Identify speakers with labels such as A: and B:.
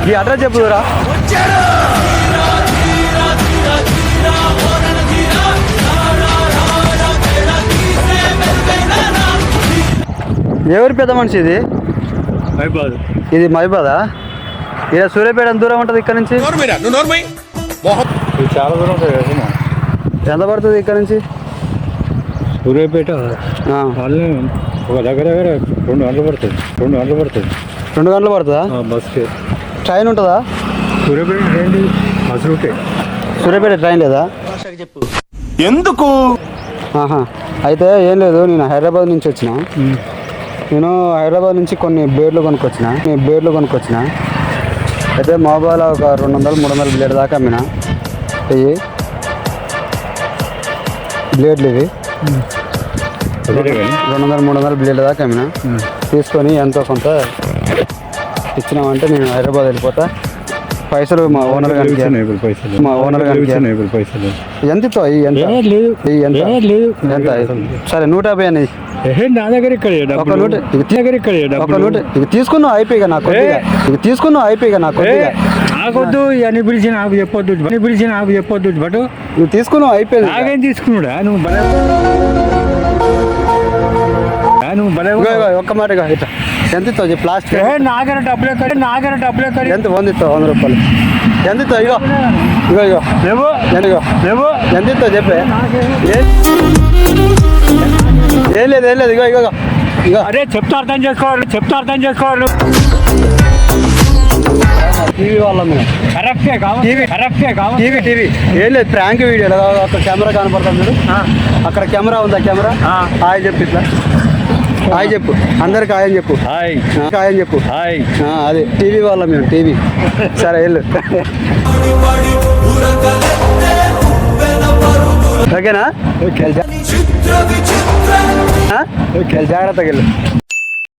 A: ఈ అడ్రస్ చెప్పురా. ఎవరు పెద్ద మనిషి ఇది?
B: మైబాద్.
A: ఇది మైబాదా? ఇలా సూర్యాపేట ఎంత దూరం ఉంటుంది ఇక్కడ నుంచి?
B: చాలా దూరం ఉంటుంది కదా.
A: ఎంత పడుతుంది ఇక్కడ నుంచి
B: సూర్యాపేట? వాళ్ళే ఒక దగ్గర 2 గంటలు పడుతుంది. 2 గంటలు పడుతుంది.
A: 2 గంటలు పడుతుందా?
B: బస్కి.
A: ట్రైన్ ఉంటుందా?
B: సూర్యాపేట ట్రైన్ బస్సు రూటే.
A: సూర్యాపేట ట్రైన్ లేదా?
C: ఎందుకు?
A: అయితే ఏం లేదు, నేను హైదరాబాద్ నుంచి వచ్చిన. నేను హైదరాబాద్ నుంచి కొన్ని బేర్లు కొనుక్కొచ్చిన. అయితే మోబాలో ఒక 200-300 బ్లేడ్ దాకా అమ్మిన. ఇవి బ్లేడ్లు, ఇవి 200-300 బ్లేడ్ దాకా అమ్మిన. తీసుకొని ఎంతో కొంత ఇచ్చినామంటే నేను హైదరాబాద్ వెళ్ళిపోతా. పైసలు మా ఓనర్ గారికి ఎంత ఇస్తావు? ఎంత? సరే 150 అని
B: నా దగ్గర ఇక్కడ
A: తీసుకున్నావు అయిపోయిగా నాకు
B: నాకొద్దు అని పిలిచి నాకు చెప్పొద్దు బట్
A: నువ్వు తీసుకున్నావు అయిపోయింది.
B: నాకేం తీసుకున్నాడా నువ్వు?
A: ఒక్క మాట ఇట్లా ఎంత ఇస్తావు? ప్లాస్టిక్
B: నాగర డబ్బులే కడి
A: ఎంత? 100 ఇస్తావు? 100 రూపాయలు ఎంత ఇస్తావు? ఇగో ఎంత ఇస్తావు చెప్పే. ఏం లేదు ఇగో
B: అరే చెప్తా అర్థం చేసుకోవాలి.
A: టీవీ వాళ్ళ
B: కరెక్టే కావాలి.
A: టీవీ ఏం లేదు, ప్రాంక్ వీడియో. అక్కడ కెమెరా కనపడుతుంది చూడు, అక్కడ కెమెరా ఉందా? కెమెరా హాయ్ చెప్పు, ఇట్లా హాయ్ చెప్పు, అందరికి హాయ్ అని చెప్పు. హాయ్ అని చెప్పు. అదే టీవీ వాళ్ళ మేము, టీవీ. సరే వెళ్ళు. ఓకేనా? జాగ్రత్తగా వెళ్ళు.